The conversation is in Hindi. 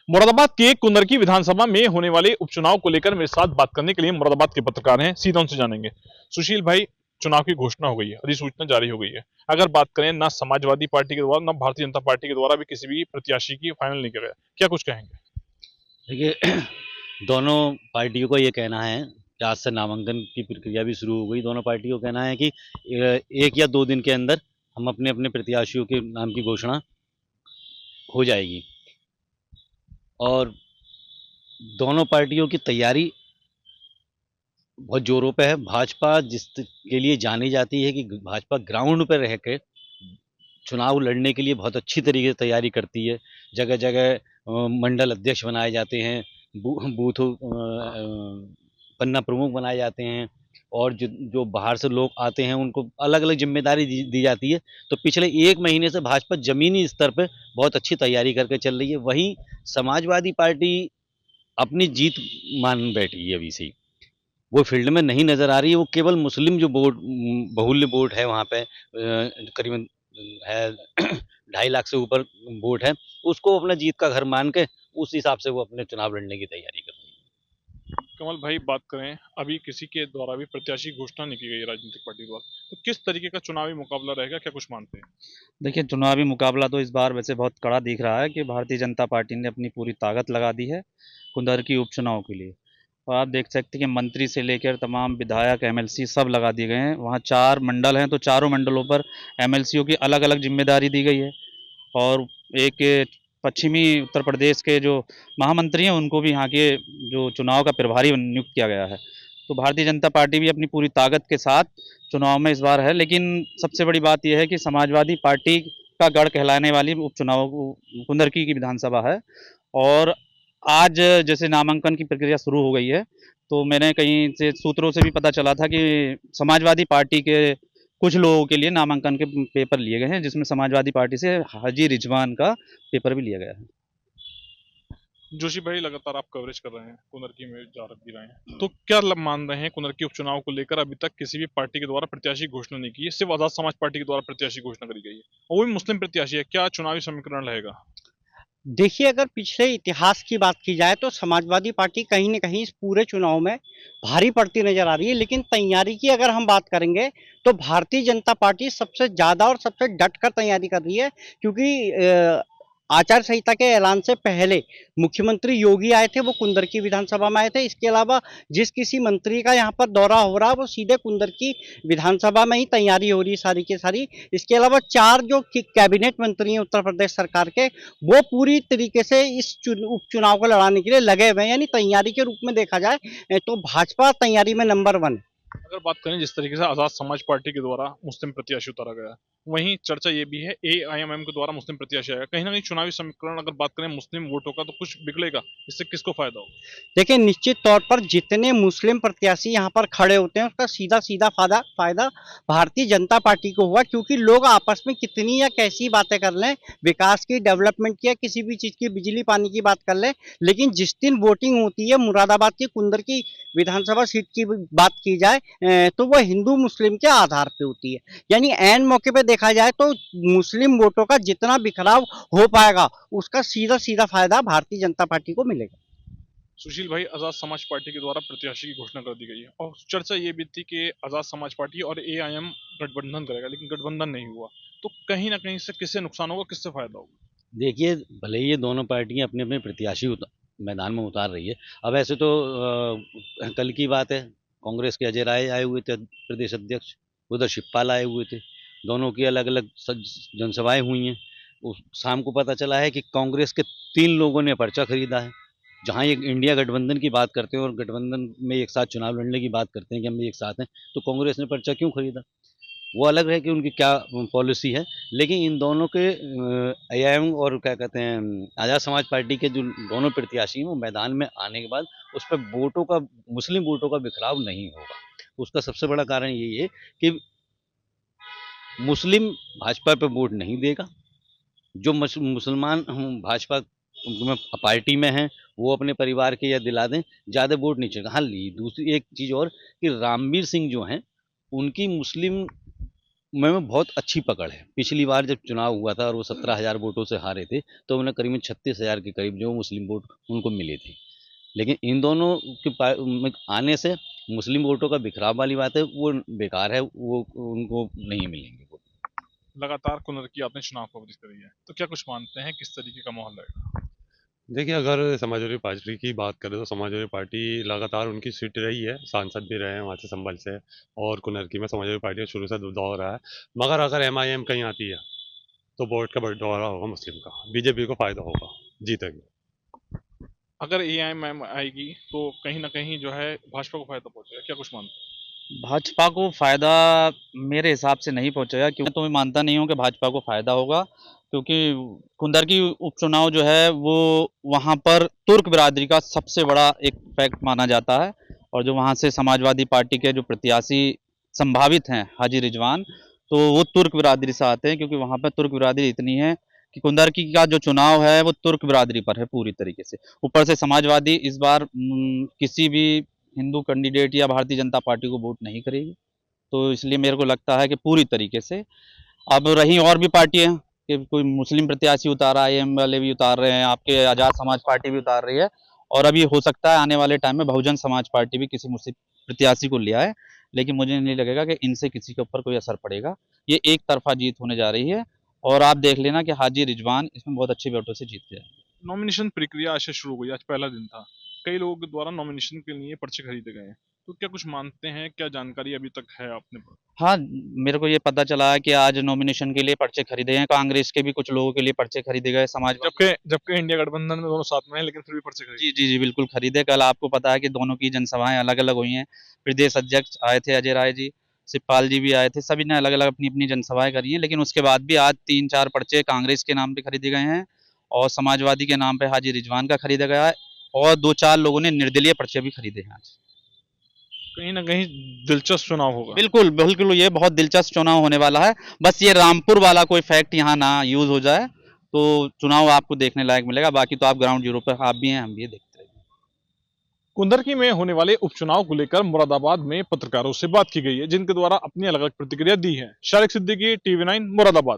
मुरादाबाद के कुंदरकी विधानसभा में होने वाले उपचुनाव को लेकर मेरे साथ बात करने के लिए मुरादाबाद के पत्रकार हैं, सीधा उनसे जानेंगे। सुशील भाई, चुनाव की घोषणा हो गई है, अधिसूचना जारी हो गई है। अगर बात करें, ना समाजवादी पार्टी के द्वारा ना भारतीय जनता पार्टी के द्वारा भी किसी भी प्रत्याशी की फाइनल नहीं किया गया, क्या कुछ कहेंगे? देखिए, दोनों पार्टियों का ये कहना है कि आज से नामांकन की प्रक्रिया भी शुरू हो गई। दोनों पार्टियों का कहना है कि 1 या 2 दिन के अंदर हम अपने अपने प्रत्याशियों के नाम की घोषणा हो जाएगी। और दोनों पार्टियों की तैयारी बहुत जोरों पे है। भाजपा जिस के लिए जानी जाती है कि भाजपा ग्राउंड पर रह के चुनाव लड़ने के लिए बहुत अच्छी तरीके से तैयारी करती है। जगह जगह मंडल अध्यक्ष बनाए जाते हैं, बूथ पन्ना प्रमुख बनाए जाते हैं, और जो जो बाहर से लोग आते हैं उनको अलग अलग जिम्मेदारी दी जाती है। तो पिछले 1 महीने से भाजपा जमीनी स्तर पे बहुत अच्छी तैयारी करके चल रही है। वहीं समाजवादी पार्टी अपनी जीत मान बैठी है अभी से ही। वो फील्ड में नहीं नज़र आ रही है। वो केवल मुस्लिम जो वोट, बहुल्य वोट है वहाँ पे, करीबन है 2.5 लाख से ऊपर वोट है, उसको अपना जीत का घर मान के उस हिसाब से वो अपने चुनाव लड़ने की तैयारी कर रही है। कमल भाई, बात करें, अभी किसी के द्वारा भी प्रत्याशी की घोषणा नहीं की गई है राजनीतिक पार्टी द्वारा, तो किस तरीके का चुनावी मुकाबला रहेगा, क्या कुछ मानते हैं? देखिए, चुनावी मुकाबला तो इस बार वैसे बहुत कड़ा दिख रहा है कि भारतीय जनता पार्टी ने अपनी पूरी ताकत लगा दी है कुंदरकी उपचुनाव के लिए। और आप देख सकते हैं कि मंत्री से लेकर तमाम विधायक, एमएलसी सब लगा दिए गए हैं। वहाँ 4 मंडल हैं, तो चारों मंडलों पर एमएलसीओं की अलग-अलग ज़िम्मेदारी दी गई है। और एक पश्चिमी उत्तर प्रदेश के जो महामंत्री हैं, उनको भी यहाँ के जो चुनाव का प्रभारी नियुक्त किया गया है। तो भारतीय जनता पार्टी भी अपनी पूरी ताकत के साथ चुनाव में इस बार है। लेकिन सबसे बड़ी बात यह है कि समाजवादी पार्टी का गढ़ कहलाने वाली उपचुनाव कुंदरकी की विधानसभा है। और आज जैसे नामांकन की प्रक्रिया शुरू हो गई है, तो मैंने कहीं से सूत्रों से भी पता चला था कि समाजवादी पार्टी के कुछ लोगों के लिए नामांकन के पेपर लिए गए हैं, जिसमें समाजवादी पार्टी से हाजी रिजवान का पेपर भी लिया गया है। जोशी भाई, लगातार आप कवरेज कर रहे हैं, कुंदरकी में जा भी रहे हैं, तो क्या मान रहे हैं कुंदरकी उपचुनाव को लेकर? अभी तक किसी भी पार्टी के द्वारा प्रत्याशी घोषणा नहीं की है, सिर्फ आजाद समाज पार्टी के द्वारा प्रत्याशी घोषणा करी गई है, और वो भी मुस्लिम प्रत्याशी है। क्या चुनावी समीकरण रहेगा? देखिए, अगर पिछले इतिहास की बात की जाए तो समाजवादी पार्टी कहीं न कहीं इस पूरे चुनाव में भारी पड़ती नज़र आ रही है। लेकिन तैयारी की अगर हम बात करेंगे, तो भारतीय जनता पार्टी सबसे ज़्यादा और सबसे डट कर तैयारी कर रही है, क्योंकि आचार संहिता के ऐलान से पहले मुख्यमंत्री योगी आए थे, वो कुंदरकी विधानसभा में आए थे। इसके अलावा जिस किसी मंत्री का यहाँ पर दौरा हो रहा है, वो सीधे कुंदरकी विधानसभा में ही तैयारी हो रही है सारी की सारी। इसके अलावा 4 जो कैबिनेट मंत्री हैं उत्तर प्रदेश सरकार के, वो पूरी तरीके से इस उपचुनाव को लड़ाने के लिए लगे हुए हैं। यानी तैयारी के रूप में देखा जाए तो भाजपा तैयारी में नंबर 1। अगर बात करें, जिस तरीके से आजाद समाज पार्टी के द्वारा मुस्लिम प्रत्याशी उतारा गया, वहीं चर्चा ये भी है एआईएमएम के द्वारा मुस्लिम प्रत्याशी आएगा, कहीं ना कहीं चुनावी समीकरण अगर बात करें मुस्लिम वोटों का, तो कुछ बिगड़ेगा, इससे किसको फायदा होगा? देखिए, निश्चित तौर पर जितने मुस्लिम प्रत्याशी यहाँ पर खड़े होते हैं, उसका सीधा सीधा फायदा भारतीय जनता पार्टी को हुआ, क्योंकि लोग आपस में कितनी या कैसी बातें कर लें, विकास की, डेवलपमेंट की या किसी भी चीज़ की, बिजली पानी की बात कर लें, लेकिन जिस दिन वोटिंग होती है मुरादाबाद की कुंदरकी विधानसभा सीट की बात की जाए, तो वह हिंदू मुस्लिम के आधार पर होती है। यानी ऐन मौके पर देखा जाए तो मुस्लिम वोटों का जितना बिखराव हो पाएगा, उसका सीधा सीधा फायदा भारतीय जनता पार्टी को मिलेगा। सुशील भाई, आजाद समाज पार्टी के द्वारा प्रत्याशी की घोषणा कर दी गई है, और चर्चा ये भी थी कि आजाद समाज पार्टी और एआईएम गठबंधन करेगा, लेकिन गठबंधन नहीं हुआ, तो कहीं ना कहीं से किससे नुकसान होगा, किससे फायदा होगा? देखिए, भले ही ये दोनों पार्टियां अपने अपने प्रत्याशी मैदान में उतार रही है। अब ऐसे तो कल की बात है, कांग्रेस के अजय राय आए हुए थे प्रदेश अध्यक्ष, उधर शिवपाल आए हुए थे। दोनों की अलग अलग जनसभाएं हुई हैं। शाम को पता चला है कि कांग्रेस के 3 लोगों ने पर्चा खरीदा है। जहाँ एक इंडिया गठबंधन की बात करते हैं और गठबंधन में एक साथ चुनाव लड़ने की बात करते हैं कि हम एक साथ हैं, तो कांग्रेस ने पर्चा क्यों खरीदा? वो अलग है कि उनकी क्या पॉलिसी है। लेकिन इन दोनों के एआईएम और क्या कहते हैं आज़ाद समाज पार्टी के जो दोनों प्रत्याशी हैं, वो मैदान में आने के बाद उस पर वोटों का, मुस्लिम वोटों का बिखराव नहीं होगा। उसका सबसे बड़ा कारण यही है कि मुस्लिम भाजपा पे वोट नहीं देगा। जो मुसलमान भाजपा में पार्टी में हैं, वो अपने परिवार के या दिला दें, ज़्यादा वोट नहीं चलेगा। हाँ, दूसरी एक चीज़ और कि रामवीर सिंह जो हैं, उनकी मुस्लिम में बहुत अच्छी पकड़ है। पिछली बार जब चुनाव हुआ था और वो 17,000 वोटों से हारे थे, तो उन्हें करीबन 36,000 के करीब जो मुस्लिम वोट उनको मिले थे। लेकिन इन दोनों के में आने से मुस्लिम वोटों का बिखराव वाली बात है, वो बेकार है, वो उनको नहीं मिलेंगे वोट। लगातार कुनर की आपने चुनाव कवरेज करी है, तो क्या कुछ मानते हैं किस तरीके का माहौल रहेगा? देखिए, अगर समाजवादी पार्टी की बात करें तो समाजवादी पार्टी लगातार उनकी सीट रही है, सांसद भी रहे हैं वहाँ से संभल से, और कुनरकी में समाजवादी पार्टी का शुरू से दौर रहा है। मगर अगर एमआईएम कहीं आती है तो वोट का बंटवारा होगा मुस्लिम का, बीजेपी को फायदा होगा, जीतेगी। अगर एआईएमआईएम आएगी तो कहीं ना कहीं जो है भाजपा को फायदा पहुंचेगा, क्या कुछ मानते हैं? भाजपा को फायदा मेरे हिसाब से नहीं पहुंचेगा, क्योंकि तो मैं मानता नहीं हूं कि भाजपा को फायदा होगा, क्योंकि कुंदरकी उपचुनाव जो है वो वहां पर तुर्क बिरादरी का सबसे बड़ा एक फैक्ट माना जाता है। और जो वहां से समाजवादी पार्टी के जो प्रत्याशी संभावित हैं हाजी रिजवान, तो वो तुर्क बिरादरी से आते हैं, क्योंकि वहां पर तुर्क बिरादरी इतनी है कि कुंदरकी का जो चुनाव है वो तुर्क बिरादरी पर है पूरी तरीके से। ऊपर से समाजवादी इस बार किसी भी हिंदू कैंडिडेट या भारतीय जनता पार्टी को वोट नहीं करेगी, तो इसलिए मेरे को लगता है कि पूरी तरीके से। अब रही और भी पार्टियां कि कोई मुस्लिम प्रत्याशी उतारा, आईएम वाले भी उतार रहे हैं, आपके आज़ाद समाज पार्टी भी उतार रही है, और अभी हो सकता है आने वाले टाइम में बहुजन समाज पार्टी भी किसी मुस्लिम प्रत्याशी को लिया है। लेकिन मुझे नहीं लगेगा कि इनसे किसी के ऊपर कोई असर पड़ेगा। ये एक तरफा जीत होने जा रही है, और आप देख लेना कि हाजी रिजवान इसमें बहुत अच्छे वोटों से जीत गए। नॉमिनेशन प्रक्रिया आज से शुरू हो गई, आज पहला दिन था। कई लोगों के द्वारा नॉमिनेशन के लिए पर्चे खरीदे गए हैं, तो क्या कुछ मानते हैं, क्या जानकारी अभी तक है अपने पास? हाँ, मेरे को ये पता चला है कि आज नॉमिनेशन के लिए पर्चे खरीदे हैं, कांग्रेस के भी कुछ लोगों के लिए पर्चे खरीदे गए, समाज जबकि जबकि इंडिया गठबंधन में दोनों साथ में है, लेकिन फिर भी पर्चे खरीदे। जी जी जी बिल्कुल खरीदे। कल आपको पता है कि दोनों की जनसभाएं अलग अलग हुई हैं। प्रदेश अध्यक्ष आए थे अजय राय जी, शिवपाल जी भी आए थे, सभी ने अलग अलग अपनी अपनी जनसभाएं करी हैं। लेकिन उसके बाद भी आज 3-4 पर्चे कांग्रेस के नाम पे खरीदे गए हैं, और समाजवादी के नाम पे हाजी रिजवान का खरीदा गया है, और 2-4 लोगों ने निर्दलीय पर्चे भी खरीदे हैं आज। कहीं ना कहीं दिलचस्प चुनाव होगा। बिल्कुल बिल्कुल, ये बहुत दिलचस्प चुनाव होने वाला है। बस ये रामपुर वाला कोई फैक्ट यहाँ ना यूज हो जाए, तो चुनाव आपको देखने लायक मिलेगा। बाकी तो आप ग्राउंड जीरो पर आप भी हैं, हम भी हैं, देखते रहेंगे। कुंदरकी में होने वाले उपचुनाव को लेकर मुरादाबाद में पत्रकारों से बात की गई है, जिनके द्वारा अपनी अलग अलग प्रतिक्रिया दी है। शारिक सिद्दीकी, टीवी 9 मुरादाबाद।